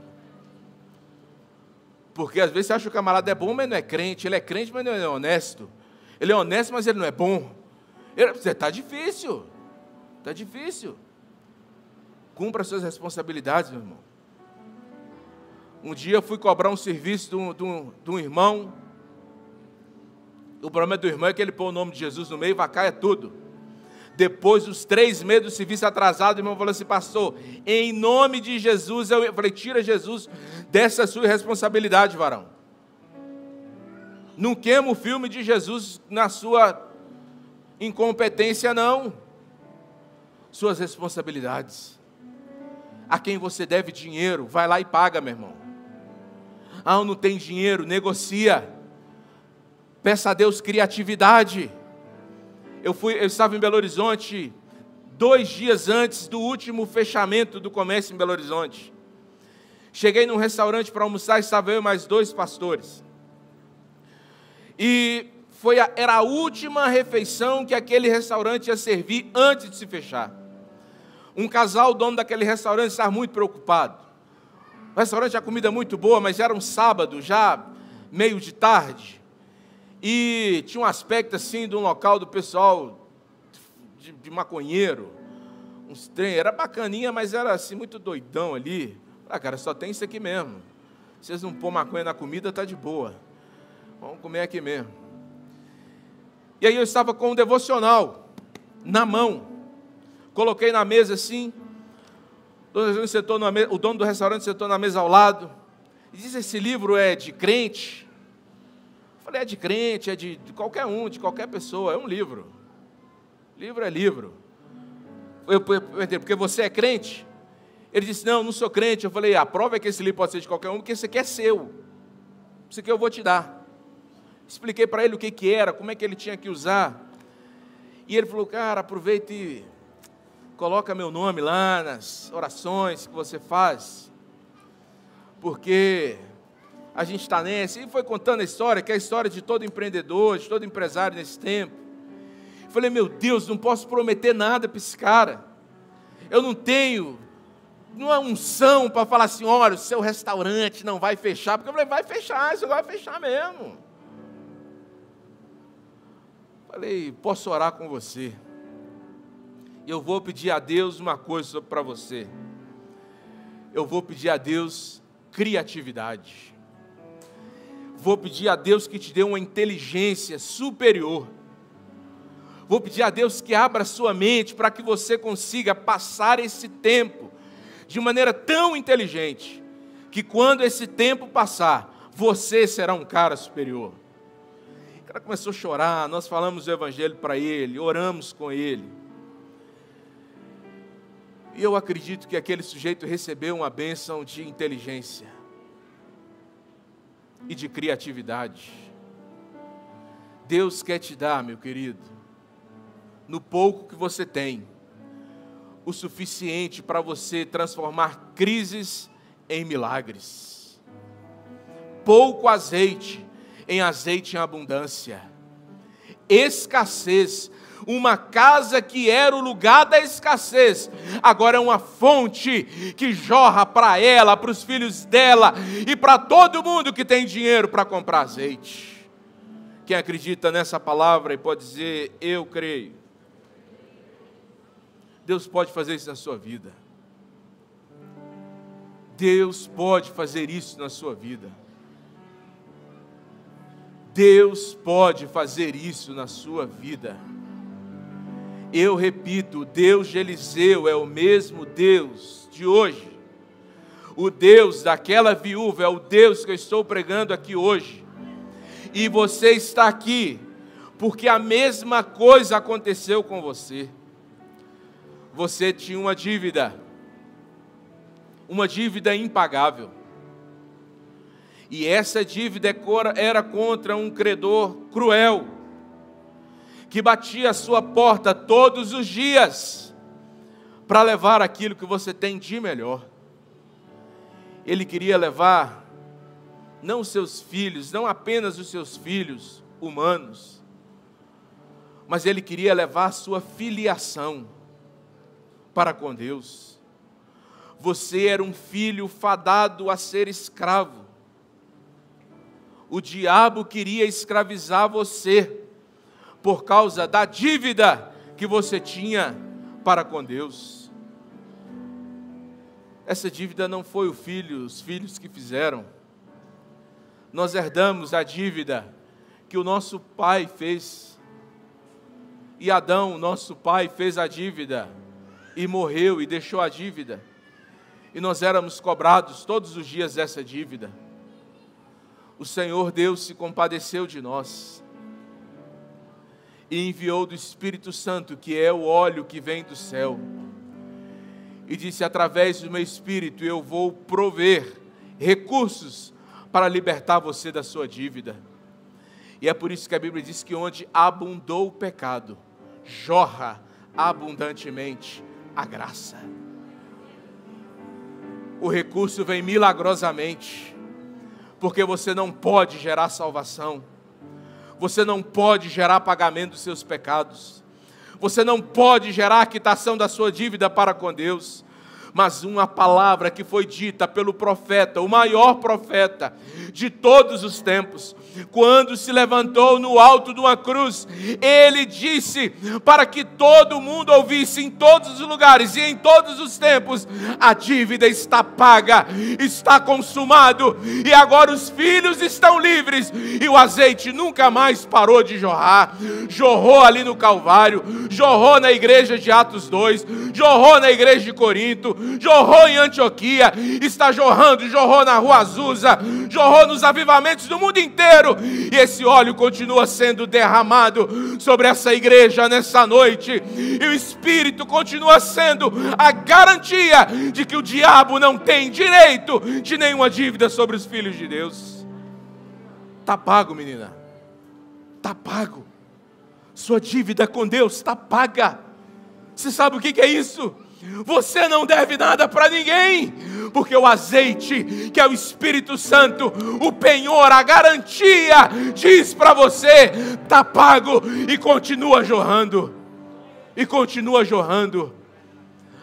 Porque às vezes você acha que o camarada é bom, mas não é crente. Ele é crente, mas não é honesto. Ele é honesto, mas ele não é bom. Está difícil. Está difícil. Cumpra as suas responsabilidades, meu irmão. Um dia eu fui cobrar um serviço de um irmão. O problema do irmão é que ele põe o nome de Jesus no meio e vacaia tudo. Depois dos 3 meses do serviço atrasado, o irmão falou assim: pastor, em nome de Jesus, eu falei: tira Jesus dessa sua responsabilidade, varão. Não queima o filme de Jesus na sua incompetência, não. Suas responsabilidades. A quem você deve dinheiro, vai lá e paga, meu irmão. Ah, não tem dinheiro, negocia. Peça a Deus criatividade. Eu estava em Belo Horizonte 2 dias antes do último fechamento do comércio em Belo Horizonte. Cheguei num restaurante para almoçar, estava eu e mais 2 pastores. E era a última refeição que aquele restaurante ia servir antes de se fechar. Um casal, o dono daquele restaurante, estava muito preocupado. O restaurante, a comida muito boa, mas era um sábado, já meio de tarde. E tinha um aspecto assim de um local do pessoal de maconheiro. Uns trem, era bacaninha, mas era assim muito doidão ali. Ah, cara, só tem isso aqui mesmo. Vocês não pôr maconha na comida, tá de boa. Vamos comer aqui mesmo. E aí eu estava com um devocional na mão. Coloquei na mesa assim. O dono do restaurante sentou na mesa ao lado. E diz: esse livro é de crente? Eu falei: é de crente, é de qualquer um, de qualquer pessoa, é um livro. Livro é livro. Eu perguntei: porque você é crente? Ele disse: não, não sou crente. Eu falei: a prova é que esse livro pode ser de qualquer um, porque esse aqui é seu. Esse aqui eu vou te dar. Expliquei para ele o que era, como é que ele tinha que usar. E ele falou: cara, aproveita e coloca meu nome lá nas orações que você faz, porque a gente está nessa. E foi contando a história, que é a história de todo empreendedor, de todo empresário nesse tempo. Eu falei: meu Deus, não posso prometer nada para esse cara. Eu não tenho, não é unção para falar assim: olha, o seu restaurante não vai fechar. Porque eu falei: vai fechar, isso vai fechar mesmo. Falei: posso orar com você? Eu vou pedir a Deus uma coisa para você. Eu vou pedir a Deus criatividade. Vou pedir a Deus que te dê uma inteligência superior. Vou pedir a Deus que abra a sua mente para que você consiga passar esse tempo de maneira tão inteligente, que quando esse tempo passar, você será um cara superior. O cara começou a chorar, nós falamos o evangelho para ele, oramos com ele. E eu acredito que aquele sujeito recebeu uma bênção de inteligência e de criatividade. Deus quer te dar, meu querido, no pouco que você tem, o suficiente para você transformar crises em milagres. Pouco azeite em azeite em abundância. Escassez. Uma casa que era o lugar da escassez, agora é uma fonte que jorra para ela, para os filhos dela e para todo mundo que tem dinheiro para comprar azeite. Quem acredita nessa palavra e pode dizer: eu creio. Deus pode fazer isso na sua vida. Deus pode fazer isso na sua vida. Deus pode fazer isso na sua vida. Eu repito, o Deus de Eliseu é o mesmo Deus de hoje. O Deus daquela viúva é o Deus que eu estou pregando aqui hoje. E você está aqui porque a mesma coisa aconteceu com você. Você tinha uma dívida impagável. E essa dívida era contra um credor cruel, que batia a sua porta todos os dias para levar aquilo que você tem de melhor. Ele queria levar não os seus filhos, não apenas os seus filhos humanos, mas ele queria levar a sua filiação para com Deus. Você era um filho fadado a ser escravo. O diabo queria escravizar você por causa da dívida que você tinha para com Deus. Essa dívida não foi os filhos que fizeram. Nós herdamos a dívida que o nosso pai fez. E Adão, nosso pai, fez a dívida e morreu e deixou a dívida. E nós éramos cobrados todos os dias dessa dívida. O Senhor Deus se compadeceu de nós e enviou do Espírito Santo, que é o óleo que vem do céu, e disse: através do meu Espírito eu vou prover recursos para libertar você da sua dívida. E é por isso que a Bíblia diz que onde abundou o pecado, jorra abundantemente a graça. O recurso vem milagrosamente, porque você não pode gerar salvação. Você não pode gerar pagamento dos seus pecados. Você não pode gerar a quitação da sua dívida para com Deus. Mas uma palavra que foi dita pelo profeta, o maior profeta de todos os tempos, quando se levantou no alto de uma cruz, ele disse para que todo mundo ouvisse em todos os lugares e em todos os tempos: a dívida está paga, está consumado, e agora os filhos estão livres. E o azeite nunca mais parou de jorrar. Jorrou ali no Calvário, jorrou na igreja de Atos 2, jorrou na igreja de Corinto, jorrou em Antioquia, está jorrou na Rua Azusa, jorrou nos avivamentos do mundo inteiro, e esse óleo continua sendo derramado sobre essa igreja nessa noite, e o Espírito continua sendo a garantia de que o diabo não tem direito de nenhuma dívida sobre os filhos de Deus. Está pago, menina, está pago, sua dívida com Deus está paga. Você sabe o que é isso? Você não deve nada para ninguém, porque o azeite, que é o Espírito Santo, o penhor, a garantia, diz para você, está pago, e continua jorrando, e continua jorrando.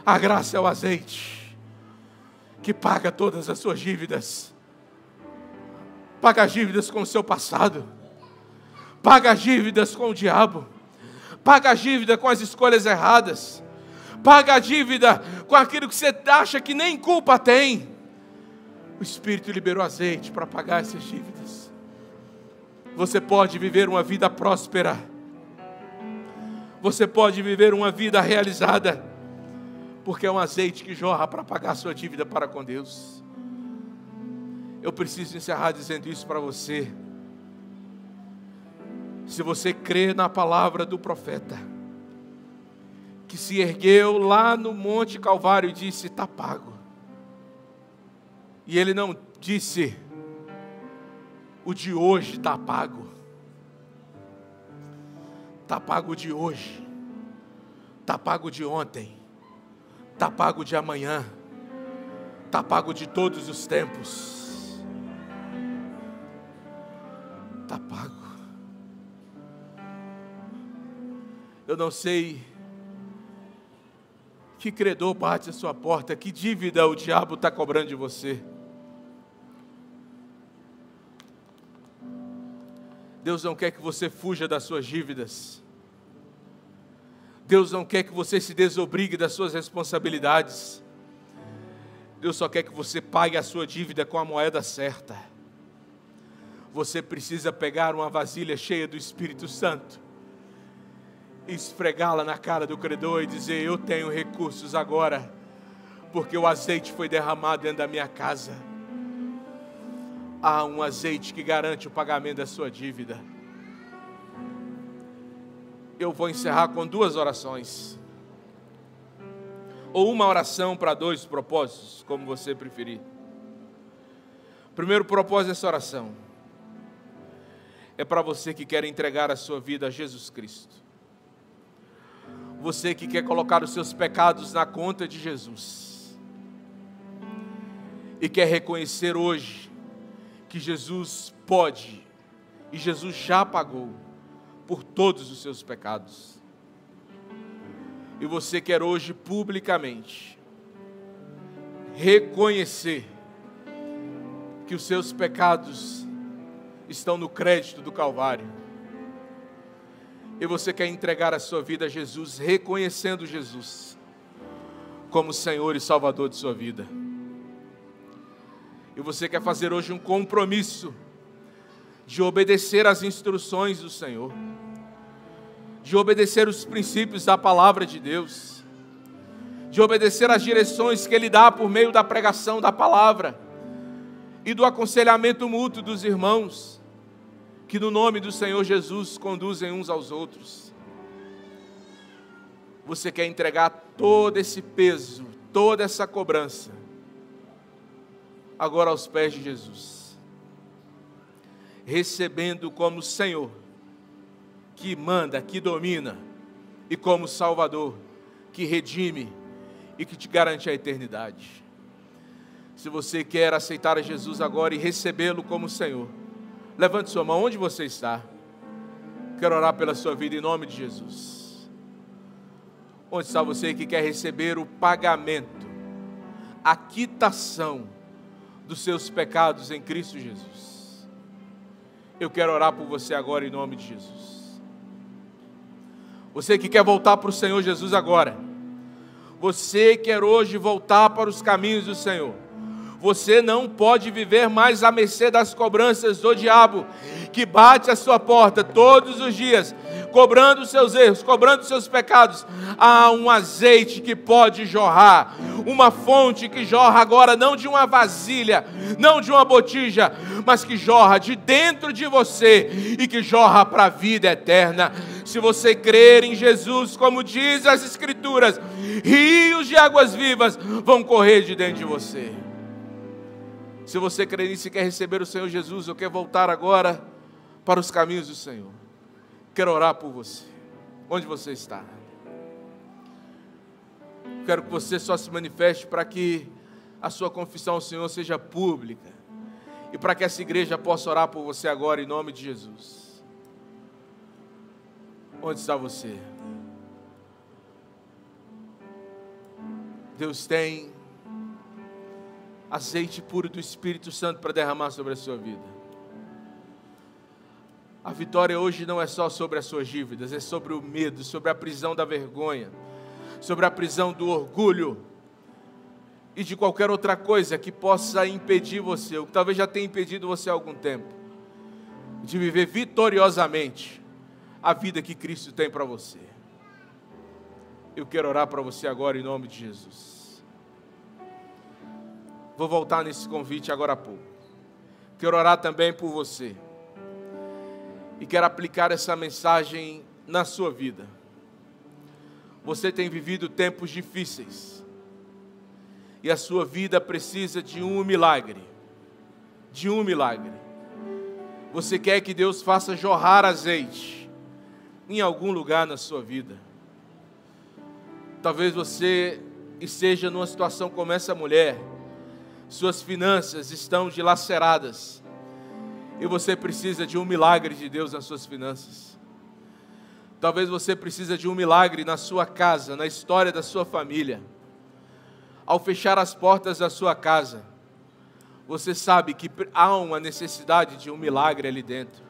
A graça é o azeite, que paga todas as suas dívidas, paga as dívidas com o seu passado, paga as dívidas com o diabo, paga a dívida com as escolhas erradas, paga a dívida com aquilo que você acha que nem culpa tem. O Espírito liberou azeite para pagar essas dívidas. Você pode viver uma vida próspera, você pode viver uma vida realizada, porque é um azeite que jorra para pagar a sua dívida para com Deus. Eu preciso encerrar dizendo isso para você. Se você crê na palavra do profeta, que se ergueu lá no Monte Calvário e disse, está pago. E ele não disse, o de hoje está pago. Está pago de hoje, está pago de ontem, está pago de amanhã, está pago de todos os tempos. Está pago. Eu não sei que credor bate a sua porta, que dívida o diabo está cobrando de você. Deus não quer que você fuja das suas dívidas. Deus não quer que você se desobrigue das suas responsabilidades. Deus só quer que você pague a sua dívida com a moeda certa. Você precisa pegar uma vasilha cheia do Espírito Santo, esfregá-la na cara do credor e dizer, eu tenho recursos agora, porque o azeite foi derramado dentro da minha casa. Há um azeite que garante o pagamento da sua dívida. Eu vou encerrar com 2 orações, ou uma oração para 2 propósitos, como você preferir. O primeiro propósito dessa oração é para você que quer entregar a sua vida a Jesus Cristo. Você que quer colocar os seus pecados na conta de Jesus e quer reconhecer hoje que Jesus pode e Jesus já pagou por todos os seus pecados. E você quer hoje publicamente reconhecer que os seus pecados estão no crédito do Calvário. E você quer entregar a sua vida a Jesus, reconhecendo Jesus como Senhor e Salvador de sua vida. E você quer fazer hoje um compromisso de obedecer às instruções do Senhor, de obedecer os princípios da palavra de Deus, de obedecer às direções que Ele dá por meio da pregação da palavra e do aconselhamento mútuo dos irmãos, que no nome do Senhor Jesus conduzem uns aos outros. Você quer entregar todo esse peso, toda essa cobrança, agora aos pés de Jesus, recebendo como Senhor, que manda, que domina, e como Salvador, que redime e que te garante a eternidade. Se você quer aceitar a Jesus agora e recebê-lo como Senhor, levante sua mão onde você está. Quero orar pela sua vida em nome de Jesus. Onde está você que quer receber o pagamento, a quitação dos seus pecados em Cristo Jesus? Eu quero orar por você agora em nome de Jesus. Você que quer voltar para o Senhor Jesus agora, você quer hoje voltar para os caminhos do Senhor. Você não pode viver mais à mercê das cobranças do diabo, que bate à sua porta todos os dias, cobrando os seus erros, cobrando os seus pecados, há um azeite que pode jorrar, uma fonte que jorra agora, não de uma vasilha, não de uma botija, mas que jorra de dentro de você e que jorra para a vida eterna. Se você crer em Jesus, como diz as Escrituras, rios de águas vivas vão correr de dentro de você. Se você crer nisso e quer receber o Senhor Jesus, ou quer voltar agora para os caminhos do Senhor, quero orar por você. Onde você está? Quero que você só se manifeste para que a sua confissão ao Senhor seja pública e para que essa igreja possa orar por você agora em nome de Jesus. Onde está você? Deus tem azeite puro do Espírito Santo para derramar sobre a sua vida. A vitória hoje não é só sobre as suas dívidas, é sobre o medo, sobre a prisão da vergonha, sobre a prisão do orgulho e de qualquer outra coisa que possa impedir você, ou que talvez já tenha impedido você há algum tempo, de viver vitoriosamente a vida que Cristo tem para você. Eu quero orar para você agora em nome de Jesus. Vou voltar nesse convite agora há pouco. Quero orar também por você. E quero aplicar essa mensagem na sua vida. Você tem vivido tempos difíceis. E a sua vida precisa de um milagre. De um milagre. Você quer que Deus faça jorrar azeite em algum lugar na sua vida. Talvez você esteja numa situação como essa mulher. Suas finanças estão dilaceradas. E você precisa de um milagre de Deus nas suas finanças. Talvez você precise de um milagre na sua casa, na história da sua família. Ao fechar as portas da sua casa, você sabe que há uma necessidade de um milagre ali dentro.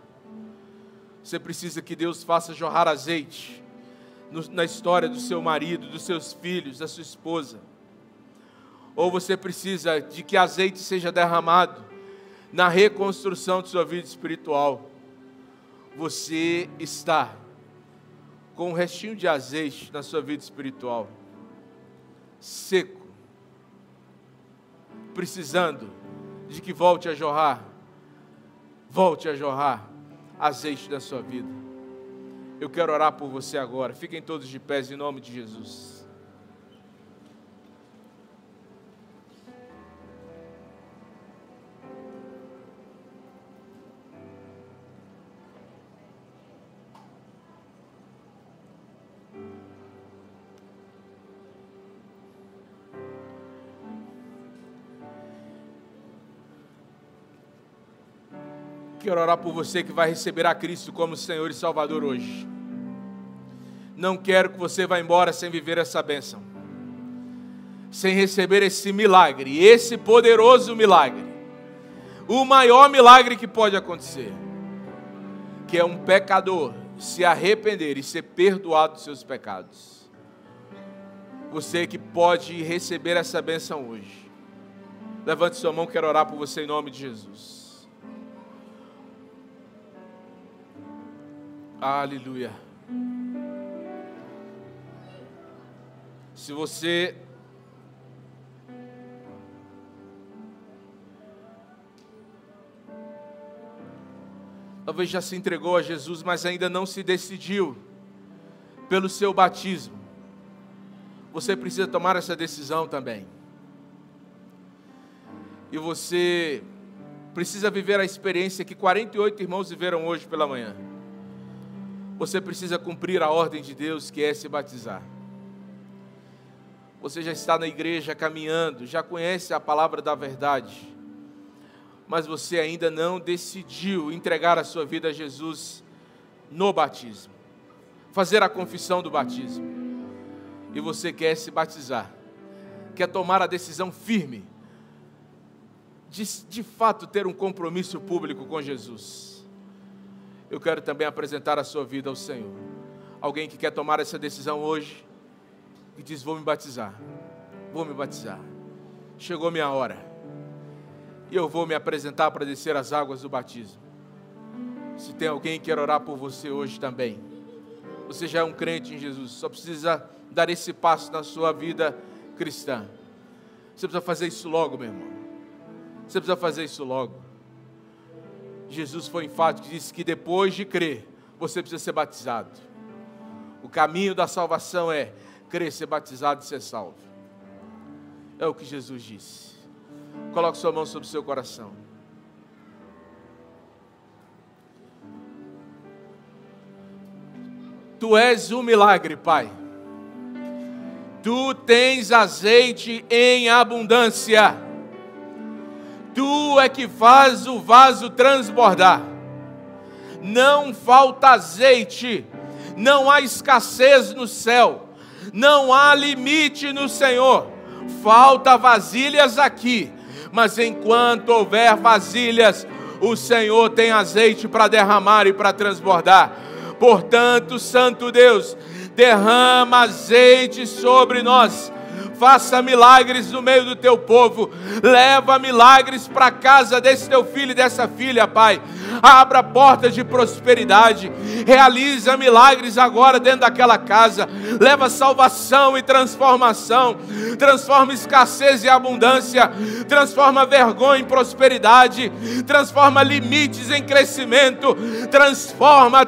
Você precisa que Deus faça jorrar azeite na história do seu marido, dos seus filhos, da sua esposa. Ou você precisa de que azeite seja derramado na reconstrução de sua vida espiritual. Você está com um restinho de azeite na sua vida espiritual, seco, precisando de que volte a jorrar azeite da sua vida. Eu quero orar por você agora. Fiquem todos de pés em nome de Jesus. Quero orar por você que vai receber a Cristo como Senhor e Salvador hoje. Não quero que você vá embora sem viver essa bênção, sem receber esse milagre, esse poderoso milagre, o maior milagre que pode acontecer, que é um pecador se arrepender e ser perdoado dos seus pecados. Você que pode receber essa bênção hoje, levante sua mão, quero orar por você em nome de Jesus. Aleluia. Se você talvez já se entregou a Jesus, mas ainda não se decidiu pelo seu batismo, você precisa tomar essa decisão também. E você precisa viver a experiência que 48 irmãos viveram hoje pela manhã. Você precisa cumprir a ordem de Deus, que é se batizar. Você já está na igreja caminhando, já conhece a palavra da verdade, mas você ainda não decidiu entregar a sua vida a Jesus no batismo, fazer a confissão do batismo. E você quer se batizar, quer tomar a decisão firme de fato ter um compromisso público com Jesus. Eu quero também apresentar a sua vida ao Senhor. Alguém que quer tomar essa decisão hoje e diz: vou me batizar. Chegou minha hora. E eu vou me apresentar para descer as águas do batismo. Se tem alguém que quer orar por você hoje também, você já é um crente em Jesus, só precisa dar esse passo na sua vida cristã. Você precisa fazer isso logo, meu irmão. Você precisa fazer isso logo. Jesus foi enfático, disse que depois de crer, você precisa ser batizado. O caminho da salvação é crer, ser batizado e ser salvo. É o que Jesus disse. Coloque sua mão sobre o seu coração. Tu és um milagre, Pai. Tu tens azeite em abundância. Tu é que faz o vaso transbordar. Não falta azeite. Não há escassez no céu. Não há limite no Senhor. Falta vasilhas aqui. Mas enquanto houver vasilhas, o Senhor tem azeite para derramar e para transbordar. Portanto, Santo Deus, derrama azeite sobre nós. Faça milagres no meio do teu povo. Leva milagres para a casa desse teu filho e dessa filha, Pai. Abra portas de prosperidade. Realiza milagres agora dentro daquela casa. Leva salvação e transformação. Transforma escassez e abundância. Transforma vergonha em prosperidade. Transforma limites em crescimento. Transforma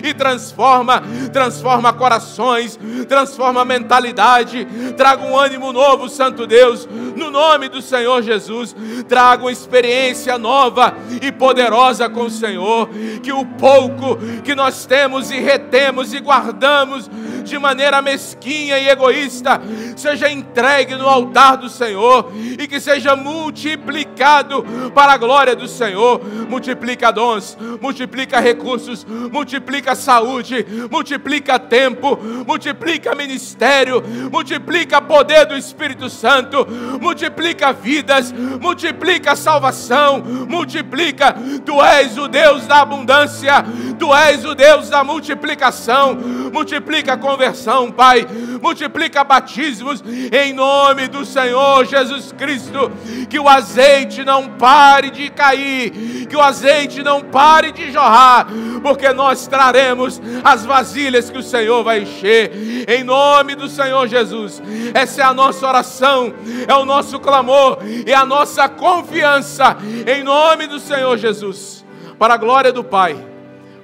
e transforma. Transforma corações. Transforma mentalidade. Traga um ânimo novo, Santo Deus, no nome do Senhor Jesus. Traga uma experiência nova e poderosa com o Senhor. Que o pouco que nós temos e retemos e guardamos de maneira mesquinha e egoísta seja entregue no altar do Senhor e que seja multiplicado para a glória do Senhor. Multiplica dons, multiplica recursos, multiplica saúde, multiplica tempo, multiplica ministério, multiplica poder do Espírito Santo, multiplica vidas, multiplica salvação, multiplica. Tu és o Deus da abundância, Tu és o Deus da multiplicação. Multiplica a conversão, Pai, multiplica batismos, em nome do Senhor Jesus Cristo. Que o azeite não pare de cair, que o azeite não pare de jorrar, porque nós traremos as vasilhas que o Senhor vai encher, em nome do Senhor Jesus. Essa é a nossa oração, é o nosso clamor, é a nossa confiança, em nome do Senhor Jesus, para a glória do Pai,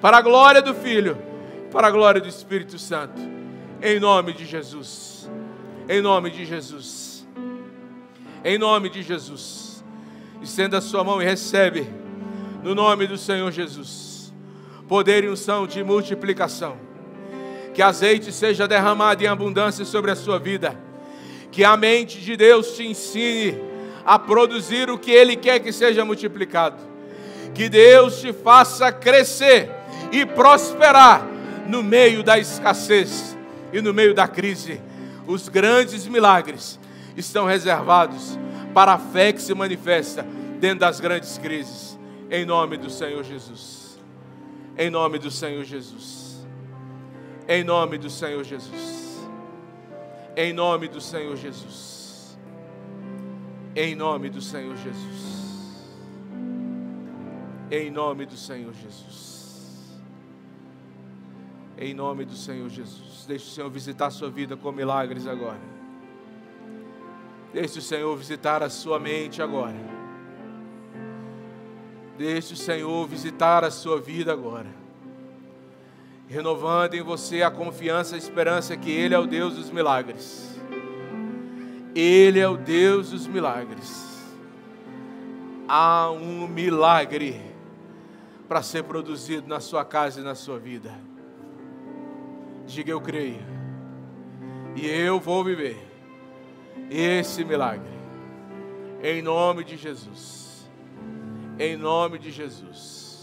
para a glória do Filho, para a glória do Espírito Santo, em nome de Jesus, em nome de Jesus, em nome de Jesus. Estenda a sua mão e recebe, no nome do Senhor Jesus, poder e unção de multiplicação. Que azeite seja derramado em abundância sobre a sua vida. Que a mente de Deus te ensine a produzir o que Ele quer que seja multiplicado. Que Deus te faça crescer e prosperar no meio da escassez e no meio da crise. Os grandes milagres estão reservados para a fé que se manifesta dentro das grandes crises. Em nome do Senhor Jesus. Em nome do Senhor Jesus. Em nome do Senhor Jesus. Em nome do Senhor Jesus. Em nome do Senhor Jesus. Em nome do Senhor Jesus. Em nome do Senhor Jesus. Deixe o Senhor visitar a sua vida com milagres agora. Deixe o Senhor visitar a sua mente agora. Deixe o Senhor visitar a sua vida agora, renovando em você a confiança e a esperança que Ele é o Deus dos milagres. Ele é o Deus dos milagres. Há um milagre para ser produzido na sua casa e na sua vida. Diga: eu creio, e eu vou viver esse milagre, em nome de Jesus, em nome de Jesus.